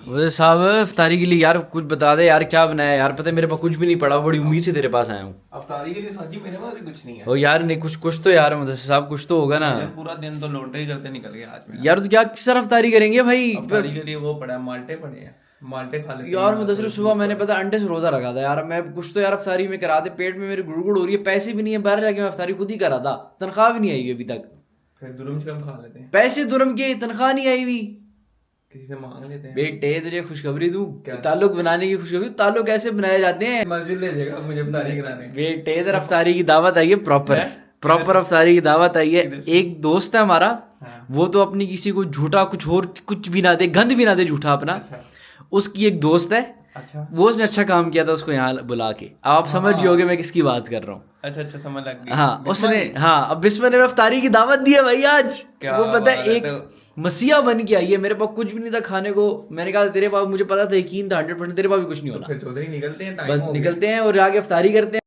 वैसे साहब इफ्तारी के लिए यार कुछ बता दे यार, क्या बनाया यार, पता है मेरे पास कुछ भी नहीं पड़ा, बड़ी उम्मीद से तेरे पास आया हूँ। अफ्तारी के लिए साजी मेरे पास भी कुछ नहीं है। ओ यार नहीं, कुछ कुछ तो यार मतलब साहब कुछ तो होगा ना पूरा दिन तो लॉन्ड्री करते निकल गया आज मेरा। यार। तो क्या किस तरह इफ्तारी करेंगे भाई? अफ्तारी के लिए वो पड़ा है, माल्टे पड़े हैं, माल्टे खा लेते यार हैं। मुदस्सिर सुबह मैंने पता अंडे से रोजा रखा था यार, मैं कुछ तो यार अफ्तारी में करा दे, पेट में मेरे गुड़गुड़ हो रही है, पैसे भी नहीं है, बाहर जाके मैं अफ्तारी खुद ही करा था, तनख्वाह भी नहीं आई हुई अभी तक। फिर दुरम शुरम खा लेते हैं, पैसे दुरम के, तनख्वाह नहीं आई हुई। किसी से मांग लेते हैं। बेटे तुझे खुशखबरी दूं, ताल्लुक बनाने की खुशखबरी। ताल्लुक कैसे बनाए जाते हैं? मस्जिद ले जाएगा मुझे अफ्तारी कराने। बेटे इधर अफ्तारी की दावत आई है, प्रॉपर प्रॉपर अफ्तारी की दावत आई है। एक दोस्त है हमारा, वो तो अपनी किसी को झूठा कुछ और कुछ भी ना दे, गंद भी ना दे झूठा अपना। अच्छा। उसकी एक दोस्त है, अच्छा वो उसने अच्छा काम किया था उसको यहाँ बुला के। आप समझ जाओगे मैं किसकी बात कर रहा हूँ। अच्छा अच्छा, समझ लग गई। हाँ उसने, हाँ अब बिस्मा ने अफ्तारी की दावत दी है भाई आज। क्या वो पता है बात है, एक तो- मसीहा बन के आई है। मेरे पास कुछ भी नहीं था खाने को, मैंने कहा तेरे पास, मुझे पता था यकीन था 100% तेरे पास भी कुछ नहीं होना। फिर चौधरी निकलते हैं, टाइम बस हो गया। निकलते हैं और आगे अफ्तारी करते हैं।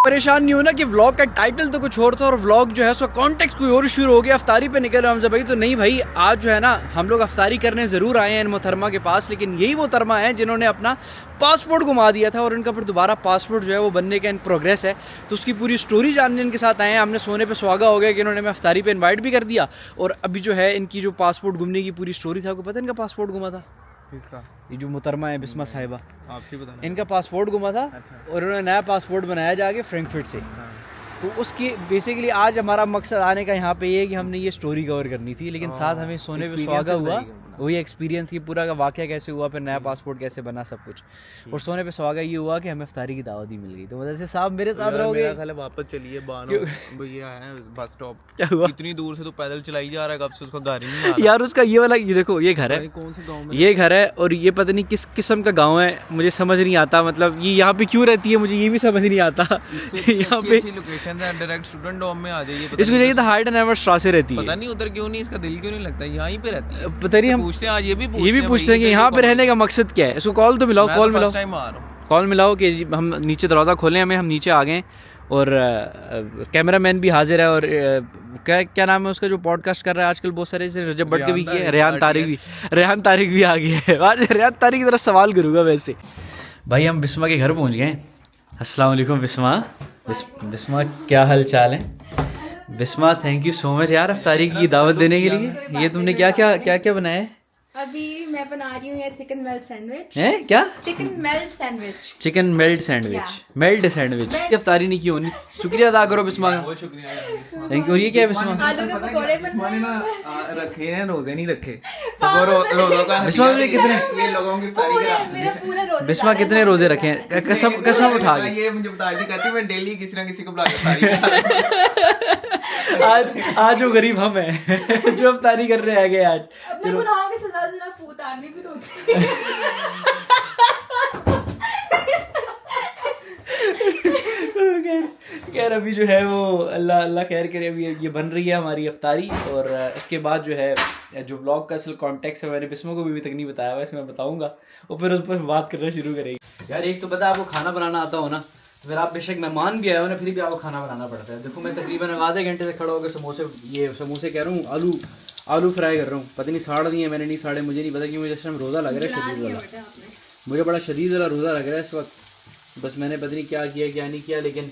परेशान नहीं होना कि व्लॉग का टाइटल तो कुछ और था और व्लॉग जो है उसका कॉन्टेक्स्ट कोई और शुरू हो गया। अफ्तारी पे निकल हमजा भाई, तो नहीं भाई आज जो है ना हम लोग अफ्तारी करने ज़रूर आए हैं इन मोहतरमा के पास, लेकिन यही मोहतरमा है जिन्होंने अपना पासपोर्ट घुमा दिया था और इनका फिर दोबारा पासपोर्ट जो है वो बनने का इन प्रोग्रेस है। तो उसकी पूरी स्टोरी जानने इनके साथ आए हैं। हमने सोने पे सुहागा हो गया कि इन्होंने हमें अफ्तारी पे इन्वाइट भी कर दिया। और अभी जो है इनकी जो पासपोर्ट घूमने की पूरी स्टोरी था, आपको पता है इनका पासपोर्ट घुमा था? किसका? ये जो मोहतरमा है बिस्मा साहिबा, आपसे बताना। इनका पासपोर्ट घुमा था अच्छा। और उन्होंने नया पासपोर्ट बनाया जाके फ्रैंकफर्ट से। हाँ। तो उसकी बेसिकली आज हमारा मकसद आने का यहाँ पे ये है कि हमने ये स्टोरी कवर करनी थी, लेकिन साथ हमें सोने पे सुहागा हुआ, वही एक्सपीरियंस की पूरा का वाकया कैसे हुआ, फिर नया पासपोर्ट कैसे बना, सब कुछ। और सोने पे सुहागा ये हुआ कि हमें अफ्तारी की दावत ही मिल गई। तो मतलब से साहब मेरे साथ रहोगे? मेरा ख्याल है वापस चलिए बानो भैया है बस स्टॉप। क्या हुआ? इतनी दूर से तो पैदल चलाई जा रहा है, कब से उसका घर ही नहीं आ रहा। यार उसका ये वाला, ये देखो ये घर है, कौन से गांव में? ये घर है और ये पता नहीं किस किस्म का गांव है, मुझे समझ नहीं आता। मतलब ये यहाँ पे क्यों रहती है मुझे ये भी समझ नहीं आता। यहाँ पे लोकेशन है, डायरेक्ट स्टूडेंट होम में आ जाइए। इसको चाहिए था हाइड एंड एवर स्ट्रासे रहती है, पता नहीं उधर क्यों नहीं, इसका दिल क्यों नहीं लगता, यहीं पे रहती है। पता नहीं। हम पूछते हैं आज, ये भी पूछते हैं कि यहाँ पे रहने का मकसद क्या है। इसको कॉल तो मिलाओ, कॉल मिलाओ, टाइम आ रहा हूँ। कॉल मिलाओ कि हम नीचे दरवाज़ा खोलें हमें, हम नीचे आ गए। और कैमरामैन भी हाजिर है। और क्या नाम है उसका जो पॉडकास्ट कर रहा है आजकल बहुत सारे, रजब भट्ट के भी किए, रेहान तारिक भी आ गया है। आज रेहान तारिक की तरह सवाल करूँगा वैसे। भाई हम बिस्मा के घर पहुँच गए। अस्सलाम वालेकुम बिस्मा। बिस्मा क्या हाल चाल है? Bisma thank you so much यार अफ्तारी की दावत देने के लिए। ये तुमने क्या क्या क्या क्या बनाया है? अभी मैं बना रही हूँ ये चिकन मेल्ट सैंडविच। हैं क्या? Chicken melt sandwich. Chicken melt sandwich, melt sandwich. अफ्तारी नहीं की होनी, शुक्रिया अदा करो बिस्मा का। बहुत शुक्रिया यार। Thank you. और ये क्या है बिस्मा? आलू के पकौड़े बन रहे ना हैं। रखे हैं, रोजे नहीं रखे। तो रोजों का बिस्मा ने कितने, ये लोगों की इफ्तारी पूरे करा। मेरे पूरे रोजे बिस्मा कितने रोजे रखे हैं? कसम उठा के ये मुझे बता दी, कहती मैं डेली किसी ना किसी को बुला के इफ्तारी आज वो गरीब हम हैं जो अफ्तारी कर रहे हैं आज। अपने गुनाहों की सजा देना उतारनी भी तो होती है। खैर अभी जो है वो अल्लाह अल्लाह खैर करे, अभी ये बन रही है हमारी अफ्तारी। और उसके बाद जो है जो व्लॉग का असल कॉन्टेक्स्ट है मैंने बिस्मा को भी अभी तक नहीं बताया, वैसे मैं बताऊंगा और फिर उस पर बात करना शुरू करेगी। यार एक तो पता है आपको खाना बनाना आता हो ना, फिर आप बेशक मेहमान भी आए हो ना, फिर भी आपको खाना बनाना पड़ता है। देखो मैं तकरीबन आधे घंटे से खड़ा होकर समोसे कह रहा हूँ, आलू फ्राई कर रहा हूँ। पता नहीं साड़ दिए मैंने, नहीं साड़े मुझे नहीं पता, कि मुझे इस टाइम रोज़ा लग रहा है शदीद वाला, मुझे बड़ा शदीद वाला रोज़ा लग रहा है इस वक्त। बस मैंने पता नहीं क्या किया क्या नहीं किया, लेकिन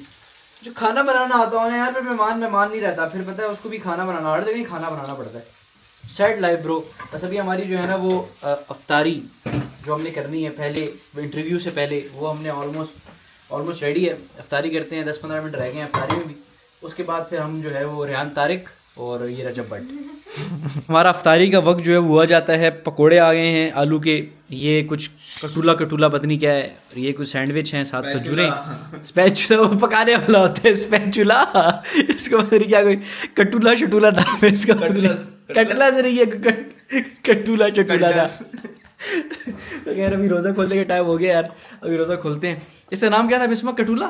जो खाना बनाना आता हो ना यार, फिर मेहमान नहीं रहता, फिर पता है उसको भी खाना बनाना, हर जगह खाना बनाना पड़ता है। Sad life bro. बस अभी हमारी जो है ना वो अफ्तारी जो हमने करनी है पहले इंटरव्यू से पहले, वो हमने ऑलमोस्ट रेडी है। अफ्तारी करते हैं, 10-15 मिनट रह गए हैं अफ्तारी में भी। उसके बाद फिर हम जो है वो रेहान तारिक और ये रजब भट्ट हमारा अफ्तारी का वक्त जो है वो आ जाता है। पकोड़े आ गए हैं आलू के, ये कुछ कटूला पत्नी क्या है, और ये कुछ सैंडविच हैं, साथ खजूरें। स्पैचुला वो पकाने वाला होता है, स्पैचुला इसको पता नहीं क्या कोई कटूला नाम है इसका। कटला से नहीं है, कटूला था। तो यार अभी रोज़ा खोलने का टाइम हो गया यार, अभी रोज़ा खोलते हैं। इसका नाम क्या था बिस्मा? कटूला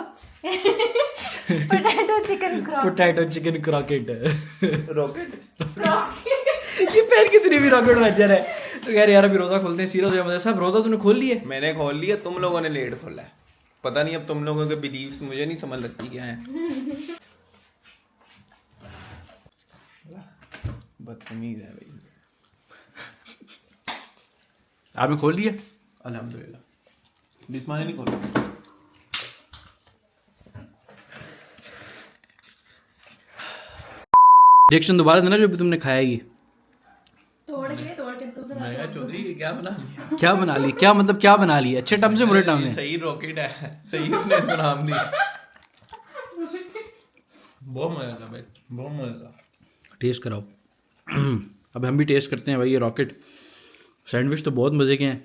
पोटैटो चिकन क्रॉकेट रॉकेट। ये पैर कितनी भी रॉकेट बच जा रहा है। तो यार अभी रोज़ा खोलते हैं। सीरियस हो जाए साहब, रोज़ा तूने खोल लिया? मैंने खोल लिया, तुम लोगों ने लेट खोला है। पता नहीं अब तुम लोगों के बिलीव्स मुझे नहीं समझ लगती क्या है। बदतमीज है भाई। आपने खोल लिया? अल्हम्दुलिल्लाह। बिस्मा ने नहीं खोला। रिएक्शन दोबारा देना जो भी तुमने खाया ये। तोड़ के तो फिर मैं कहा चौधरी ये क्या बना लिया? क्या बना ली? क्या मतलब क्या बना ली? अच्छे टर्म से बुरे टर्म ये में? सही रॉकेट है, सही उसने इसको नाम दिया। बहुत मजा था भाई, बहुत मजा था। टेस्ट कराओ। अब हम भी टेस्ट करते हैं भाई ये रॉकेट सैंडविच तो बहुत मज़े के हैं।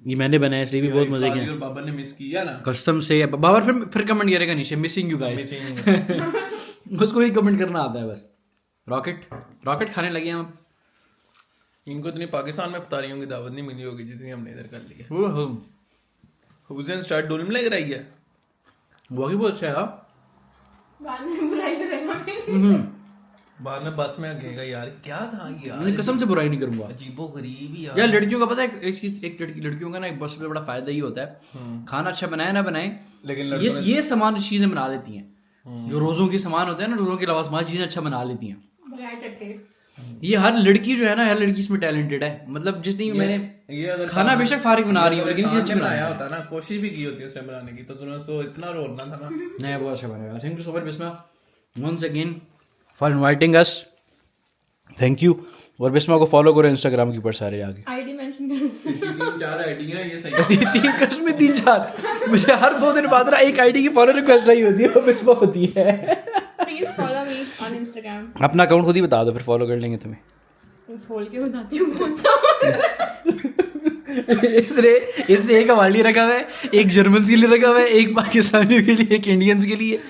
ये मैंने बनाया इसलिए भी बहुत मज़े के काली हैं। और बाबा ने मिस किया ना। कस्टम से बाबर फिर कमेंट करेगा नीचे मिसिंग यू गाइस। उसको ही कमेंट करना आता है बस। रॉकेट खाने लगे हैं हम। इनको इतनी पाकिस्तान में इफ्तारियों की दावत नहीं मिली होगी जितनी हमने इधर कर ली है। ओहो हुसैन स्टार्ट डोल में लग रही है। वो भी बहुत अच्छा है। बाद में बुराई करेगा। बाद में बस में लगेगा यार क्या था यार। मैं कसम से बुराई नहीं करूंगा। अजीबो गरीब ही यार लड़कियों का पता है एक चीज, एक लड़कियों का ना एक बहुत सबसे बड़ा फायदा ये होता है खाना अच्छा बनाए ना बनाए, लेकिन ये सामान चीजें बना लेती हैं जो रोजों के सामान होते हैं ना, रोजों के अलावा सामान चीजें अच्छा बना लेती हैं। बगैर टट्टे। ये हर लड़की जो है ना, हर लड़की इसमें टैलेंटेड है। मतलब जितनी मैंने ये अगर खाना बेशक फारिग बना रही हूँ लेकिन इंसान अच्छी ने बनाया बनाया होता ना, कोशिश भी की होती है उसने बनाने की, तो तुमने तो इतना रोना था ना। नहीं बहुत अच्छा बनाया। Thank you so much Bisma once again for inviting us. Thank you. और बिस्मा को फॉलो करो इंस्टाग्राम के ऊपर सारे जाके। आईडी मेंशन कर। 3-4 आईडी है ये सही। तीन कसम में 3-4 मुझे हर 2 दिन बाद ना एक आईडी की फॉलो रिक्वेस्ट आई होती है, वो बिस्मा होती है। Please follow me on Instagram. अपना अकाउंट खुद ही बता दो फिर फॉलो कर लेंगे तुम्हें। खोल के बताती हूँ कौन सा। इसने एक हमारे लिए रखा हुआ है, एक जर्मन के लिए रखा हुआ है, एक पाकिस्तानियों के लिए, एक इंडियंस के लिए।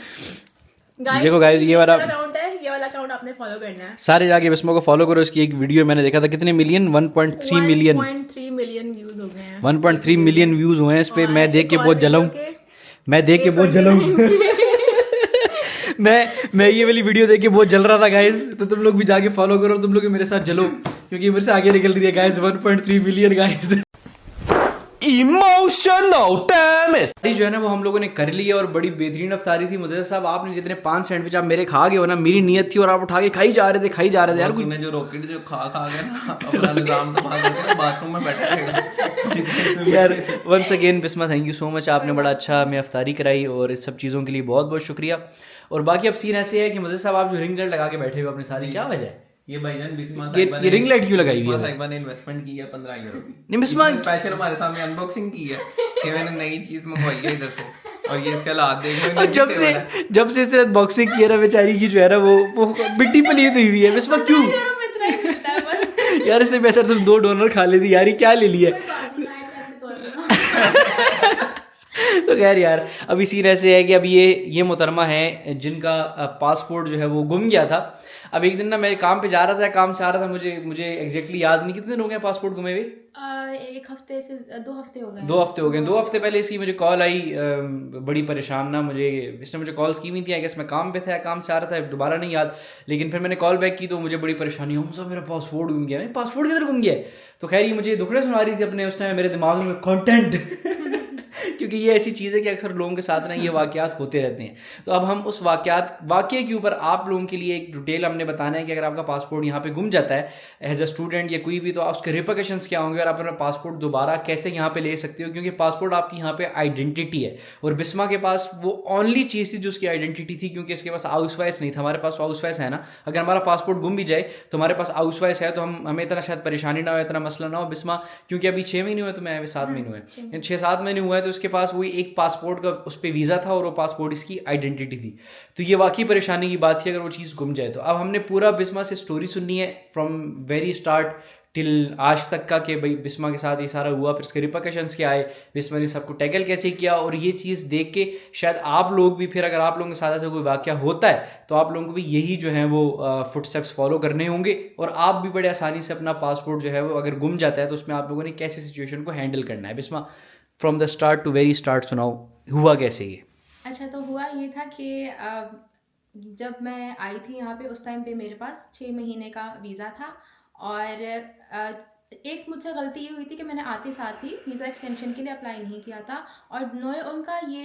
देखो गाइस ये वाला अकाउंट है, ये वाला अकाउंट आपने फॉलो करना है। सारे जाके बिस्मा को फॉलो करो। इसकी एक वीडियो मैंने देखा था, कितने मिलियन 1.3 मिलियन 1.3 मिलियन व्यूज हो गए हैं। 1.3 मिलियन व्यूज हुए हैं इस पे। मैं देख के बहुत जला हूं, मैं देख के बहुत जला हूं। मैं ये वाली वीडियो देख के बहुत जल रहा था गाइस, तो तुम लोग भी जाके फॉलो करो, तुम लोग भी मेरे साथ जलो क्योंकि मेरे से आगे निकल रही है guys 1.3 million guys. Emotional damn it. अरे जो है ना वो हम लोगों ने कर ली है और बड़ी बेहतरीन अफ्तारी थी। मुझे साहब आपने जितने 5 सैंडविच आप मेरे खा गए हो ना, मेरी नीयत थी और आप उठा के खाई जा रहे थे यार। तूने जो रॉकेट जो खा गया ना, अपना निजाम तो भाग गया, बाथरूम में बैठा रहेगा यार once again Bisma thank you so much. आपने बड़ा अच्छा हमें अफ्तारी कराई और इस सब चीज़ों के लिए बहुत बहुत शुक्रिया। और बाकी अब सीन ऐसे है कि मुझे साहब आप जो रिंग लाइट लगा के बैठे हुए अपनी सारी, क्या वजह है? ये भाईजान बिस्मा ये साहिबा रिंग लाइट क्यों लगाई हुई है? साहिबा ने इन्वेस्टमेंट की है 15 यूरो की। नहीं बिस्मा स्पेशल हमारे सामने अनबॉक्सिंग की है कि मैंने नई चीज मंगवाई है इधर से, और ये इसका हालात देखो। जब से इसने अनबॉक्सिंग किया ना बेचारी की जो है ना वो मिट्टी पलीत हुई है। बिस्मा क्यों? यूरो में इतना ही मिलता है बस। यार इससे बेहतर तुम 2 डोनर खा लेती यार, ये क्या ले लिया? कोई बात नहीं, नाइट लाइफ में तो तो खैर यार अभी सीन ऐसे है कि अब ये मोहतरमा है जिनका पासपोर्ट जो है वो गुम गया था। अब एक दिन ना मैं काम पे जा रहा था, काम से आ रहा था, मुझे एग्जैक्टली याद नहीं कितने दिन हो गए पासपोर्ट गुमे हुए। 1 हफ्ते से 2 हफ्ते हो गए। 2 हफ्ते हो गए। 2 हफ्ते पहले इसकी मुझे कॉल आई, बड़ी परेशान ना इसने मुझे कॉल्स की हुई थी। आई गेस मैं काम पे था, काम से आ रहा था, दोबारा नहीं याद। लेकिन फिर मैंने कॉल बैक की तो मुझे बड़ी परेशानी हो, सर मेरा पासपोर्ट गुम गया है। पासपोर्ट किधर गुम गया है? तो खैर ये मुझे दुखड़े सुना रही थी अपने उस टाइम मेरे दिमाग में कंटेंट क्योंकि ये ऐसी चीज़ है कि अक्सर लोगों के साथ ना ये वाकयात होते रहते हैं। तो अब हम उस वाकये के ऊपर आप लोगों के लिए एक डिटेल हमने बताना है कि अगर आपका पासपोर्ट यहाँ पे गुम जाता है एज अ स्टूडेंट या कोई भी, तो उसके रिपरकशंस क्या होंगे और आप अपना पासपोर्ट दोबारा कैसे यहाँ पे ले सकते हो, क्योंकि पासपोर्ट आपकी यहाँ पे आइडेंटिटी है। और बिस्मा के पास वो ओनली चीज़ थी जो उसकी आइडेंटिटी थी, क्योंकि इसके पास हाउस वाइस नहीं था। हमारे पास हाउस वाइस है ना, अगर हमारा पासपोर्ट गुम भी जाए तो हमारे पास हाउस वाइस है, तो हमें इतना शायद परेशानी ना हो, इतना मसला ना हो। बिस्मा क्योंकि अभी 6 महीने हुए, तो मैं अभी 7 महीने हुए, 6-7 महीने हुए हैं, तो उसके पास वही एक पासपोर्ट का उस पर वीज़ा था और वो पासपोर्ट इसकी आइडेंटिटी थी। तो ये वाकई परेशानी की बात थी अगर वो चीज़ गुम जाए तो। अब हमने पूरा बिस्मा से स्टोरी सुननी है फ्रॉम वेरी स्टार्ट टिल आज तक का, कि भाई बिस्मा के साथ ये सारा हुआ, फिर इसके रिपरकशंस क्या आए, बिस्मा ने सबको टैकल कैसे किया। और ये चीज़ देख के शायद आप लोग भी, फिर अगर आप लोगों के साथ ऐसा कोई वाकया होता है तो आप लोगों को भी यही जो है वो फुटस्टेप्स फॉलो करने होंगे, और आप भी बड़े आसानी से अपना पासपोर्ट जो है वो अगर गुम जाता है तो उसमें आप लोगों ने कैसे सिचुएशन को हैंडल करना है। Bisma from the start to very start सुनाओ, हुआ कैसे ये? अच्छा, तो हुआ ये था कि जब मैं आई थी यहाँ पे उस टाइम पे मेरे पास 6 महीने का वीज़ा था, और एक मुझसे गलती ये हुई थी कि मैंने आते साथ ही वीज़ा एक्सटेंशन के लिए अप्लाई नहीं किया था, और उनका ये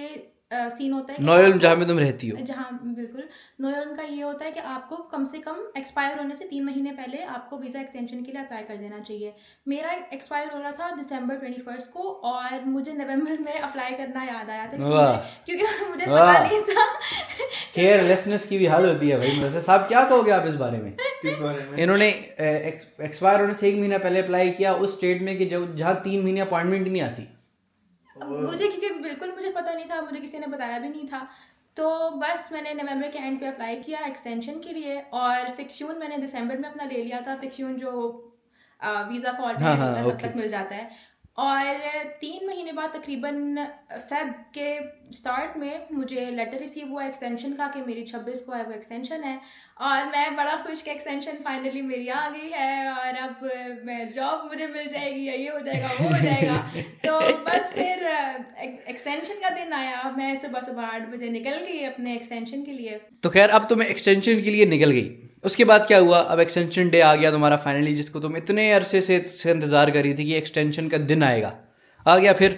सीन होता है कि नोएल जहाँ में तुम रहती हो। जहाँ बिल्कुल नोएल का ये होता है कि आपको कम से कम एक्सपायर होने से 3 महीने पहले आपको वीज़ा एक्सटेंशन के लिए अप्लाई कर देना चाहिए। मेरा एक्सपायर हो रहा था दिसंबर 21 को और मुझे नवंबर में अप्लाई करना याद आया था क्योंकि मुझे पता नहीं था। केयरलेसनेस की भी हाल होती है भाई। वैसे साहब क्या कहोगे आप इस बारे में? किस बारे में? इन्होंने एक्सपायर होने से 1 महीना पहले अप्लाई किया उस स्टेट में कि जहाँ 3 महीने अपॉइंटमेंट नहीं आती। मुझे क्योंकि बिल्कुल मुझे पता नहीं था, मुझे किसी ने बताया भी नहीं था, तो बस मैंने नवंबर के एंड पे अप्लाई किया एक्सटेंशन के लिए और फिक्स्यून मैंने दिसंबर में अपना ले लिया था। फिक्स्यून जो वीज़ा का ऑल्टरनेट होता है तब तक मिल जाता है। और 3 महीने बाद तकरीबन फेब के स्टार्ट में मुझे लेटर रिसीव हुआ एक्सटेंशन का कि मेरी 26 को है वो एक्सटेंशन है और मैं बड़ा खुश कि एक्सटेंशन फाइनली मेरी आ गई है और अब मैं जॉब मुझे मिल जाएगी या ये हो जाएगा वो हो जाएगा। तो बस फिर एक्सटेंशन का दिन आया, मैं सुबह सुबह 8 बजे निकल गई अपने एक्सटेंशन के लिए। तो खैर अब तुम्हें एक्सटेंशन के लिए निकल गई, उसके बाद क्या हुआ? अब एक्सटेंशन डे आ गया तुम्हारा फाइनली, जिसको तुम इतने अरसे से इंतजार कर रही थी कि एक्सटेंशन का दिन आएगा, आ गया। फिर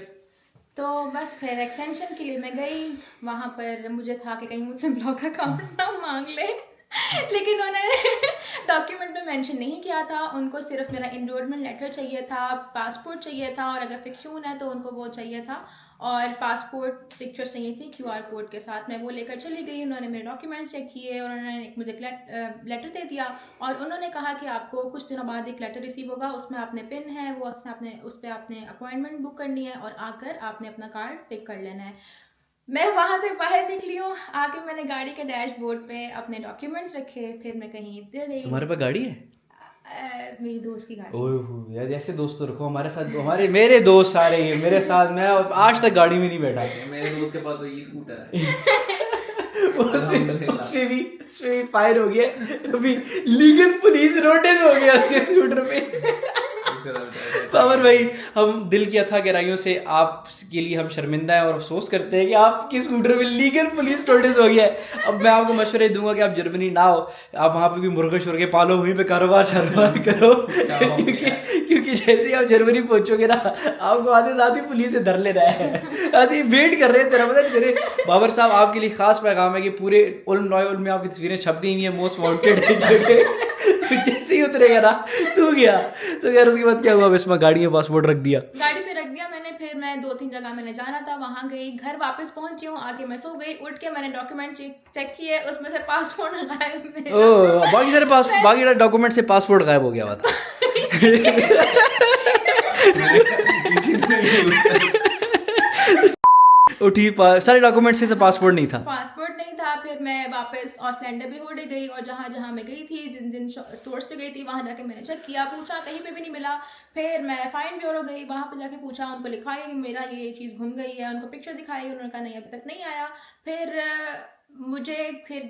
तो बस फिर एक्सटेंशन के लिए मैं गई, वहाँ पर मुझे था कि कहीं मुझसे ब्लॉक अकाउंट ना मांग ले लेकिन उन्होंने डॉक्यूमेंट में मेंशन नहीं किया था, उनको सिर्फ मेरा एनरोलमेंट लेटर चाहिए था, पासपोर्ट चाहिए था और अगर फिक्स्यून है तो उनको वो चाहिए था और पासपोर्ट पिक्चर चाहिए थी QR कोड के साथ। मैं वो लेकर चली गई, उन्होंने मेरे डॉक्यूमेंट्स चेक किए और उन्होंने मुझे लेटर दे दिया और उन्होंने कहा कि आपको कुछ दिनों बाद एक लेटर रिसीव होगा, उसमें आपने पिन है वो उस पर आपने अपॉइंटमेंट बुक करनी है और आकर आपने अपना कार्ड पिक कर लेना है। मैं वहाँ से बाहर निकली हूँ, आके मैंने गाड़ी के डैशबोर्ड पे अपने डॉक्यूमेंट्स रखे, फिर मैं कहीं इधर गई। तुम्हारे पास गाड़ी है? मेरी दोस्त की गाड़ी। ओह यार, ऐसे दोस्त तो रखो हमारे साथ। मेरे दोस्त सारे हैं मेरे साथ, मैं आज तक गाड़ी में नहीं बैठा। मेरे दोस्त के पास तो ई स्कूटर है उसमें भी फायर हो गया, अभी लीगल पुलिस नोटिस हो गया उसके स्कूटर पे। पावर भाई, हम दिल की अथाह गहराइयों से आपके लिए हम शर्मिंदा हैं और अफसोस करते हैं कि आपके स्कूटर में लीगल पुलिस नोटिस हो गया है। अब मैं आपको मशवरे दूंगा कि आप जर्मनी ना हो, आप वहाँ पे भी मुर्गे शुर्गे पालो, वहीं पे कारोबार करो क्योंकि जैसे ही आप जर्मनी पहुंचोगे ना, आपको आधे साथ ही पुलिस से धर ले रहा है, आधे वेट कर रहे हैं तेरा। पता तेरे बाबर साहब आपके लिए खास पैगाम है कि पूरे उल्म में आपकी तस्वीरें छप गई हैं मोस्ट वांटेड जगह। जैसे ही उतरेगा ना तू गया, तो यार उसके बाद क्या हुआ? बस मैं गाड़ी में पासपोर्ट रख दिया, गाड़ी पे रख दिया मैंने। फिर मैं 2-3 जगह मैंने जाना था, वहां गई, घर वापस पहुंची हूँ, आके मैं सो गई। उठ के मैंने डॉक्यूमेंट चेक किए, उसमें से पासपोर्ट गायब है। ओह, बाकी डॉक्यूमेंट से पासपोर्ट गायब हो गया हुआ था। सारे डॉक्यूमेंट से पासपोर्ट नहीं था। पासपोर्ट नहीं था। फिर मैं वापस ऑस्लैंडो भी होड़े गई और जहाँ मैं गई थी, जिन स्टोर्स पे गई थी, वहाँ जाके मैंने चेक किया, पूछा, कहीं पे भी नहीं मिला। फिर मैं फाइन ब्यूरो गई, वहाँ पे जाके पूछा, उनको लिखाया कि मेरा ये चीज़ घूम गई है, उनको पिक्चर दिखाई, उन्होंने कहा नहीं अभी तक नहीं आया। फिर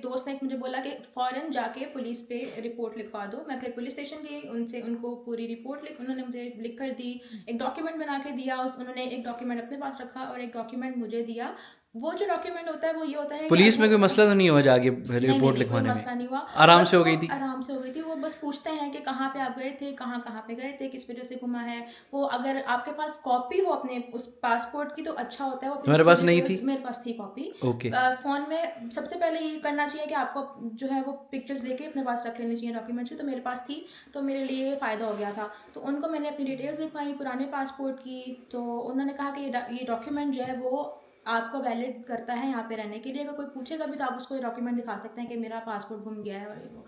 दोस्त ने मुझे बोला कि फ़ौरन जाके पुलिस पे रिपोर्ट लिखवा दो। मैं फिर पुलिस स्टेशन गई, उनको पूरी रिपोर्ट उन्होंने मुझे लिख कर दी, एक डॉक्यूमेंट बना के दिया। उन्होंने एक डॉक्यूमेंट अपने पास रखा और एक डॉक्यूमेंट मुझे दिया। वो जो डॉक्यूमेंट होता है वो ये होता है, पुलिस में कोई मसला तो नहीं हुआ जाके रिपोर्ट लिखवाने में? मसला नहीं हुआ, आराम से हो गई थी। आराम से हो गई थी। वो बस पूछते हैं कि कहाँ पे आप गए थे, कहाँ पे गए थे, किस वजह से घुमा है। वो अगर आपके पास कॉपी हो अपने उस पासपोर्ट की तो अच्छा होता है। वो तुम्हारे पास नहीं थी? मेरे पास थी कॉपी। ओके। फोन में सबसे पहले ये करना चाहिए कि आपको जो है वो पिक्चर्स लेके अपने पास रख लेने चाहिए डॉक्यूमेंट्स की। तो मेरे पास थी, तो मेरे लिए फ़ायदा हो गया था। तो उनको मैंने अपनी डिटेल्स लिखवाई पुराने पासपोर्ट की, तो उन्होंने कहा कि ये डॉक्यूमेंट जो है वो आपको वैलिड करता है यहाँ पे रहने के लिए। अगर कोई पूछेगा भी तो आप उसको डॉक्यूमेंट दिखा सकते हैं कि मेरा पासपोर्ट गुम गया है और वो।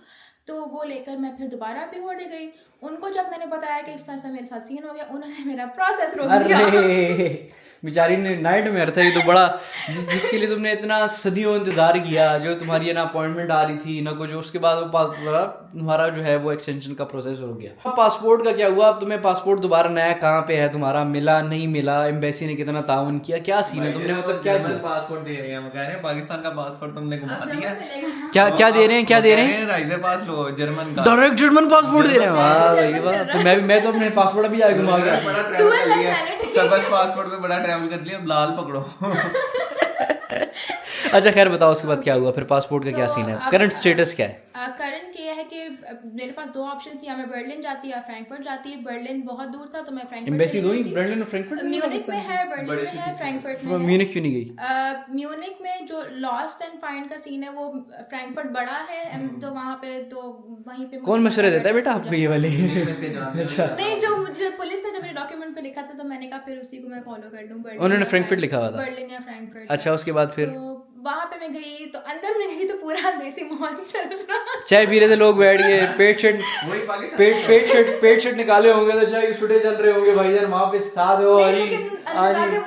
तो वो लेकर मैं फिर दोबारा भी होड़े गई। उनको जब मैंने बताया कि इस तरह से मेरे साथ सीन हो गया, उन्होंने मेरा प्रोसेस रोक दिया। बेचारी ने नाइट में अर्थ है तो बड़ा, जिसके लिए तुमने इतना सदियों इंतजार किया, जो तुम्हारी ना अपॉइंटमेंट आ रही थी ना कुछ, उसके बाद वो तुम्हारा जो है वो एक्सटेंशन का प्रोसेस हो गया। अब पासपोर्ट का क्या हुआ? अब तुम्हें पासपोर्ट दोबारा नया कहाँ पे है तुम्हारा? मिला नहीं मिला? एम्बेसी ने कितना ताउन किया? क्या सीन है? तुमने मतलब क्या पासपोर्ट दे रहे हैं? कह रहे हैं पाकिस्तान का पासपोर्ट तुमने घुमा दिया। क्या दे रहे हैं? क्या दे रहे हैं? राइजे पास लो, जर्मन का डायरेक्ट जर्मन पासपोर्ट दे रहे हैं। वाह भाई वाह, तो मैं तो अपने पासपोर्ट अभी जाके घुमा गया। बड़ा ट्रैवल कर लिया, सबस पासपोर्ट पे बड़ा ट्रैवल कर लिया, लाल पकड़ो। अच्छा खैर बताओ उसके बाद क्या हुआ? फिर पासपोर्ट का क्या सीन है? करंट स्टेटस क्या है? करंट ये है कि मेरे पास 2 ऑप्शन थी, या मैं बर्लिन जाती या फ्रैंकफर्ट जाती। बर्लिन बहुत दूर था तो मैं फ्रैंकफर्ट एम्बेसी दो ही, बर्लिन और फ्रैंकफर्ट में? म्यूनिक में है, बर्लिन में है, फ्रैंकफर्ट में है। म्यूनिक क्यों नहीं गई? म्यूनिक में जो लॉस्ट एंड फाइंड का सीन है वो फ्रैंकफर्ट बड़ा है, तो वहाँ पे तो वहीं पे कौन मशवरे देता है बेटा आपको ये वाले? नहीं, जो मुझे पुलिस ने जब मेरे डॉक्यूमेंट पे लिखा था तो मैंने कहा फिर उसी को मैं फॉलो कर लूँ। उन्होंने फ्रैंकफर्ट लिखा हुआ था? बर्लिन या फ्रैंकफर्ट। अच्छा, उसके बाद फिर वहाँ पे मैं गई तो अंदर में गई तो पूरा देसी माहौल चल रहा। चाय पी रहे थे लोग बैठ के, पेट शर्ट निकाले होंगे तो चाय छुट्टे चल रहे होंगे भाईजान वहाँ पे साथ हो।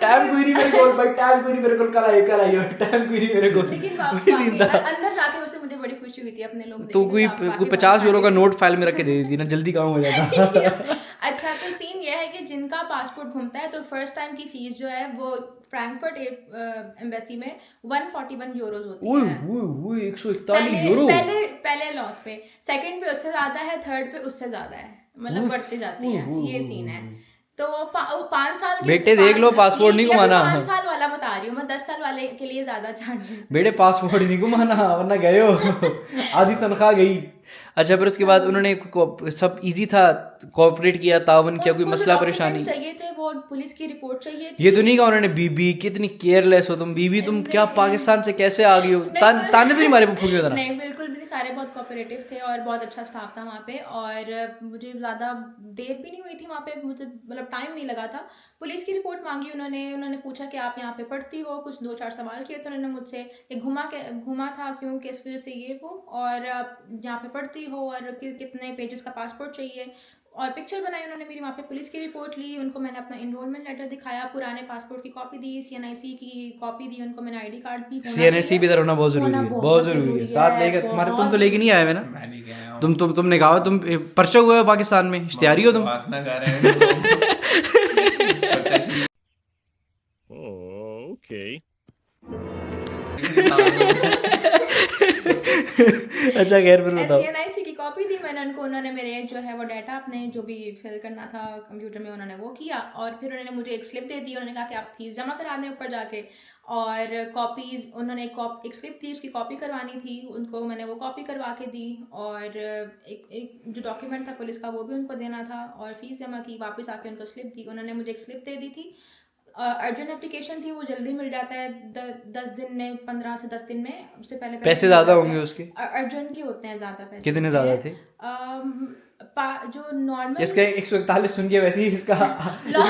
टाइम कोई नहीं मेरे को भाई, टाइम कोई नहीं मेरे को, कल आई टाइम कोई नहीं मेरे को। लेकिन अंदर जाके वैसे मुझे बड़ी खुशी हुई थी अपने लोग। तो कोई 50 यूरो का नोट फाइल में रख के दे देती ना, जल्दी काम हो जाता। अच्छा, तो सीन ये है कि जिनका पासपोर्ट घूमता है तो फर्स्ट टाइम की फीस जो है वो फ्रैंकफर्ट एम्बेसी में 141 यूरोज होती है। 141 यूरो पहले लॉस पे, सेकंड पे उससे ज्यादा है, थर्ड पे उससे ज्यादा है, मतलब बढ़ते जाती है, ये सीन है। तो 5 साल के बेटे देख लो, पासपोर्ट नहीं घुमाना। 5 साल वाला बता रही हूँ मैं, 10 साल वाले के लिए ज्यादा चार्जेस। बेटे पासपोर्ट नहीं घुमाना वरना गए हो, आधी तनख्वाह गई। अच्छा, फिर उसके बाद उन्होंने सब इजी था, कोऑपरेट किया, तावन किया, कोई मसला परेशानी चाहिए थे, वो पुलिस की रिपोर्ट चाहिए थी। ये तो नहीं कहा उन्होंने बीबी कितनी केयरलेस हो तुम, बीबी तुम क्या पाकिस्तान से कैसे आ गई हो? ताने तो नहीं मारे पप्पू की तरह? नहीं, बिल्कुल भी नहीं, सारे बहुत कोऑपरेटिव थे और बहुत अच्छा स्टाफ था वहाँ पे, और मुझे ज़्यादा देर भी नहीं हुई थी वहाँ पे, मुझे मतलब टाइम नहीं लगा था। पुलिस की रिपोर्ट मांगी उन्होंने पूछा कि आप यहाँ पे पढ़ती हो, कुछ 2-4 सवाल किए तो उन्होंने मुझसे घुमा था क्यों, किस वजह से ये वो, और आप यहाँ पे पढ़ती हो और कितने पेजेस का पासपोर्ट चाहिए, और पिक्चर बनाई उन्होंने मेरी। वहाँ पे पुलिस की रिपोर्ट ली, उनको मैंने अपना एनरोलमेंट लेटर दिखाया, पुराने पासपोर्ट की कॉपी दी, CNIC की कॉपी दी उनको, मैंने ID कार्ड भी CNIC भी होना बहुत जरूरी है, बहुत जरूरी है साथ लेकर। तुम्हारे तुम तो लेके नहीं आए ना? मैं नहीं गया। तुमने कहा तुम पर्चा हुआ है पाकिस्तान में, इश्तिहारी हो तुम। वासना गा रहे हैं। ओके। अच्छा, खैर फिर बताओ। CNIC की कॉपी दी मैंने उनको, उन्होंने मेरे जो है वो डाटा अपने जो भी फिल करना था कंप्यूटर में उन्होंने वो किया, और फिर उन्होंने मुझे एक स्लिप दे दी। उन्होंने कहा कि आप फीस जमा करा दें ऊपर जाके, और कॉपीज़ उन्होंने एक स्लिप थी, उसकी कॉपी करवानी थी उनको, मैंने वो कॉपी करवा के दी, और एक जो डॉक्यूमेंट था पुलिस का वो भी उनको देना था, और फीस जमा की, वापस आके उनको स्लिप दी। उन्होंने मुझे एक स्लिप दे दी थी। अर्जेंट एप्लीकेशन थी, वो जल्दी मिल जाता है 10 दिन में, 15 से 10 दिन में। उससे पहले पैसे ज्यादा होंगे उसके? अर्जेंट के होते हैं ज्यादा पैसे। कितने ज्यादा थे? जो नॉर्मल इसका 141 सुन के वैसे ही इसका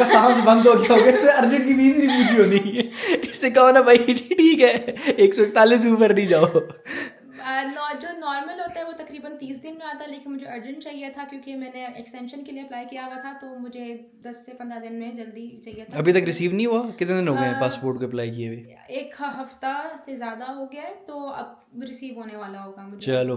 साउंड बंद हो गया होगा, अर्जेंट की फीस नहीं पूछी होनी है। इससे कहो ना भाई ठीक है 141 ऊपर नहीं जाओ। जो नॉर्मल होता है वो तकरीबन 30 दिन में आता है, लेकिन मुझे अर्जेंट चाहिए था क्योंकि मैंने एक्सटेंशन के लिए अप्लाई किया हुआ था, तो मुझे 10 से 15 दिन में जल्दी चाहिए था। अभी तक रिसीव नहीं हुआ? कितने दिन हो गए पासपोर्ट को अप्लाई किए हुए? 1 हफ्ता से ज़्यादा हो गया है, तो अब रिसीव होने वाला होगा मुझे। चलो,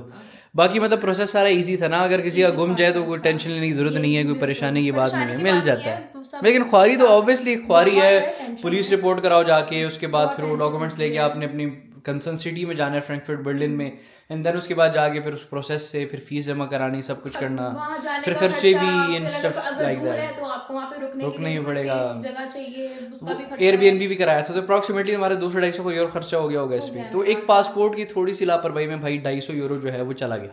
बाकी मतलब प्रोसेस सारा इजी था ना? अगर किसी का गुम जाए तो कोई टेंशन लेने की जरूरत नहीं है, कोई परेशानी की बात नहीं है, मिल जाता है। लेकिन ख्वारी तो ऑब्वियसली ख्वारी है, पुलिस रिपोर्ट कराओ जाके, उसके बाद फिर वो डॉक्यूमेंट्स लेके आपने अपनी कंसर्न सिटी में जाना है, फ्रैंकफर्ट बर्लिन में, एंड देन उसके बाद जाके फिर उस प्रोसेस से फिर फीस जमा करानी, सब कुछ करना, फिर खर्चे भी एंड स्टफ लाइक दैट, तो आपको वहाँ पे रुकना ही पड़ेगा, जगह चाहिए, उसका भी खर्चा। एयरबीएनबी भी कराया था, तो अप्रोक्सीमेटली हमारे 200-250 कोई और खर्चा हो गया होगा इसमें। तो एक पासपोर्ट की थोड़ी सी लापरवाही में भाई 250 यूरो जो है वो चला गया।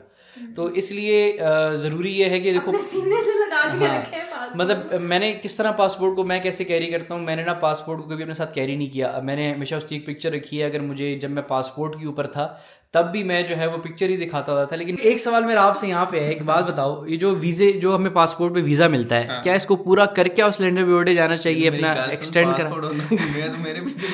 तो इसलिए ज़रूरी ये है कि देखो सीने से लगा के रखें पासपोर्ट। मतलब मैंने किस तरह पासपोर्ट को मैं कैसे कैरी करता हूँ, मैंने ना पासपोर्ट को कभी अपने साथ कैरी नहीं किया। मैंने हमेशा उसकी एक पिक्चर रखी है, अगर मुझे जब मैं पासपोर्ट के ऊपर था तब भी मैं जो है वो पिक्चर ही दिखाता होता था। लेकिन एक सवाल मेरा आपसे यहाँ पे है, एक बात बताओ, ये जो वीजे जो हमें पासपोर्ट पे वीजा मिलता है, क्या इसको पूरा करके और सिलेंडर ब्यूरो जाना चाहिए अपना एक्सटेंड करा?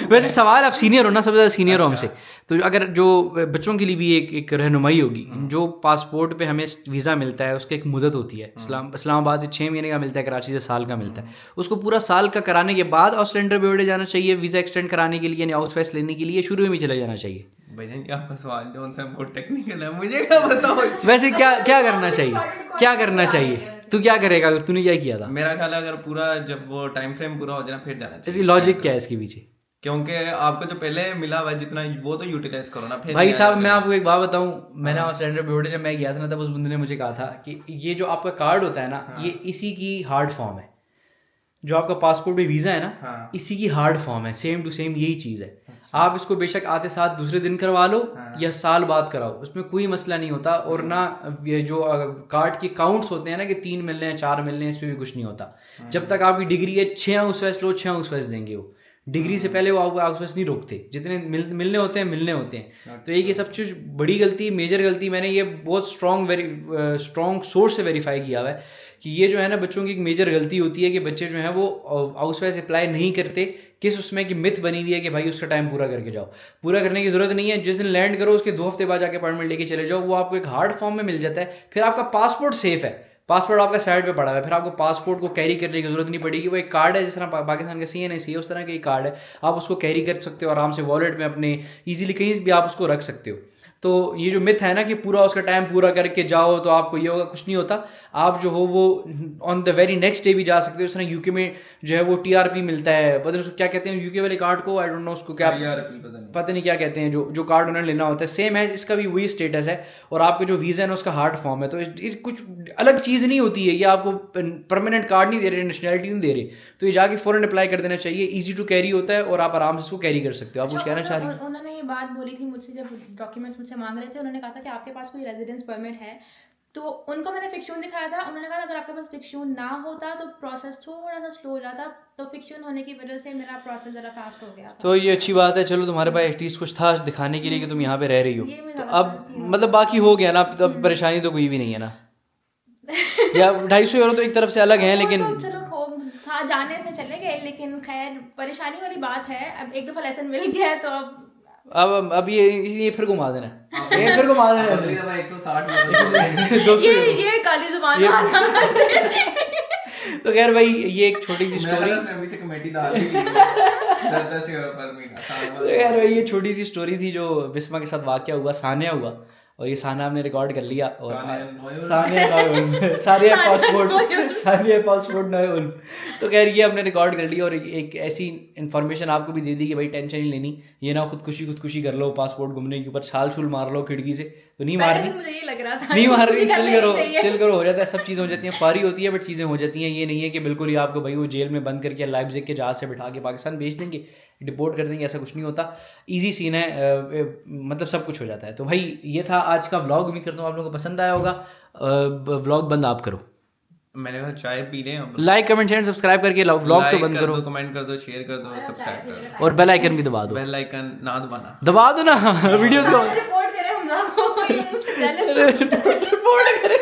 वैसे सवाल, आप सीनियर हो ना, सबसे ज्यादा सीनियर हो हमसे, तो अगर जो बच्चों के लिए भी एक रहनुमाई होगी, जो पासपोर्ट पे हमें वीजा मिलता है उसकी एक मुदत होती है, इस्लामाबाद से 6 महीने का मिलता है, कराची से साल का मिलता है, उसको पूरा साल का कराने के बाद और सिलेंडर ब्यूरो जाना चाहिए वीजा एक्सटेंड कराने के लिए, यानी हाउस वाइस लेने के लिए, शुरू में भी चला जाना चाहिए? भैया आपका सवाल जो सा बहुत टेक्निकल है, मुझे क्या बताओ। वैसे क्या करना चाहिए, क्या करना चाहिए? तू क्या करेगा अगर तूने क्या किया था? मेरा ख्याल है अगर पूरा जब वो टाइम फ्रेम पूरा हो जाए फिर जाना चाहिए। इसकी लॉजिक क्या है इसके पीछे? क्योंकि आपको जो पहले मिला हुआ जितना वो तो यूटिलाइज करो ना। फिर भाई साहब मैं आपको एक बात बताऊं, मैंने सिलेंडर ब्यूरो जब मैं गया था ना, तब उस बंदे ने मुझे कहा था कि ये जो आपका कार्ड होता है ना, ये इसी की हार्ड फॉर्म है। जो आपका पासपोर्ट में वीज़ा है ना, हाँ। इसी की हार्ड फॉर्म है, सेम टू सेम यही चीज़ है। आप इसको बेशक आते साथ दूसरे दिन करवा लो या साल बाद कराओ, उसमें कोई मसला नहीं होता। और ना ये जो कार्ड के काउंट्स होते हैं ना कि 3 मिलने हैं 4 मिलने हैं, इस पर भी कुछ नहीं होता। जब तक आपकी डिग्री है 6 आउंस वैस लो, 6 आउंस वैस देंगे वो। डिग्री से पहले वो आपको आउंस वैस नहीं रोकते, जितने मिलने होते हैं मिलने होते हैं। तो एक ये सब चीज़ बड़ी गलती, मेजर गलती, मैंने ये बहुत स्ट्रॉन्ग सोर्स से वेरीफाई किया हुआ है कि ये जो है ना बच्चों की एक मेजर गलती होती है कि बच्चे जो हैं वो हाउस वाइज अप्लाई नहीं करते। किस उसमें कि मिथ बनी हुई है कि भाई उसका टाइम पूरा करके जाओ। पूरा करने की जरूरत नहीं है, जिस दिन लैंड करो उसके 2 हफ्ते बाद जाके अपॉइंटमेंट लेके चले जाओ, वो आपको एक हार्ड फॉर्म में मिल जाता है। फिर आपका पासपोर्ट सेफ है, पासपोर्ट आपका साइड पे पड़ा है, फिर आपको पासपोर्ट को कैरी करने की जरूरत नहीं पड़ेगी। वो एक कार्ड है, जिस तरह पाकिस्तान का CNSE है उस तरह का एक कार्ड है, आप उसको कैरी कर सकते हो आराम से वॉलेट में अपने, इजीली कहीं भी आप उसको रख सकते हो। तो ये जो मिथ है ना कि पूरा उसका टाइम पूरा करके जाओ तो आपको ये होगा, कुछ नहीं होता। आप जो हो वो on the very next day भी जा सकते हो। इस तरह यूके में जो है वो TRP मिलता है, पता नहीं उसको क्या कहते हैं यूके वाले कार्ड को, आई डोंट नो उसको क्या, पता नहीं क्या कहते हैं, जो कार्ड उन्होंने लेना होता है। सेम है, इसका भी वही स्टेटस है। और आपका जो वीज़ा है ना उसका हार्ड फॉर्म है। तो कुछ अलग चीज़ नहीं होती है, ये आपको परमानेंट कार्ड नहीं दे रहे, नेशनैलिटी नहीं दे रहे। तो ये जाके फ़ौरन अप्लाई कर देना चाहिए, ईजी टू कैरी होता है और आप आराम से उसको कैरी कर सकते हो। आप कुछ कहना चाह रही हैं? उन्होंने ये बात बोली थी मुझसे जब डॉक्यूमेंट मुझसे मांग रहे थे, उन्होंने कहा था कि आपके पास कोई रेजिडेंस परमिट है। तो उनको मैंने फिक्शन दिखाया था, उन्होंने कहा अगर आपके पास फिक्शन ना होता तो प्रोसेस थोड़ा सा स्लो हो जाता, तो फिक्शन होने की वजह से मेरा प्रोसेस ज़रा फास्ट हो गया था। तो ये अच्छी बात है, चलो तुम्हारे पास एटलीस्ट कुछ था दिखाने के लिए कि तुम यहाँ पे रह रही हो। तो अब मतलब बाकी हो गया ना, अब परेशानी तो कोई भी नहीं है ना। या 250 यूरो तो एक तरफ से अलग है, लेकिन तो चलो था, जाने थे चले गए, लेकिन खैर परेशानी वाली बात है। अब एक दफ़ा लेसन मिल गया है तो अब ये फिर घुमा देना, ये फिर घुमा देना। अगली दफा 160 ये काली जुबान वाला। तो खैर भाई ये एक छोटी सी स्टोरी, से कमेटी डाल दी 10 यूरो पर महीना। तो यार भाई ये छोटी सी स्टोरी थी जो बिस्मा के साथ वाकया हुआ, सानिया हुआ। और ये सानिया हमने रिकॉर्ड कर लिया। और सानिया पासपोर्ट नॉयल। तो खैर ये हमने रिकॉर्ड कर लिया और एक ऐसी इन्फॉर्मेशन आपको भी दे दी कि भाई टेंशन नहीं लेनी, ये ना खुदकुशी कर लो पासपोर्ट घूमने के ऊपर, छाल मार लो खिड़की से, तो नहीं मारनी, मुझे ये लग रहा था नहीं मारनी, चिल करो हो जाता है, सब चीज़ें हो जाती हैं, फारी होती है बट चीज़ें हो जाती हैं। ये नहीं है कि बिल्कुल ही आपको भाई वो जेल में बंद करके लाइप्ज़िग के जहाज से बिठा के पाकिस्तान भेज देंगे, डिपोर्ट कर देंगे, ऐसा कुछ नहीं होता। इजी सीन है, मतलब सब कुछ हो जाता है। तो भाई ये था आज का व्लॉग, उम्मीद करता हूँ आप लोगों को पसंद आया होगा। व्लॉग बंद आप करो, मैंने कहा चाय पी लें हम, लाइक कमेंट शेयर सब्सक्राइब करके व्लॉग तो बंद करो, कमेंट कर दो, शेयर कर दो, सब्सक्राइब कर दो और बेल आइकन भी दबा दो। बेल आइकन ना दबा दो ना वीडियोस को रिपोर्ट करें हम लोग, ये मुझसे jealous रिपोर्ट करें।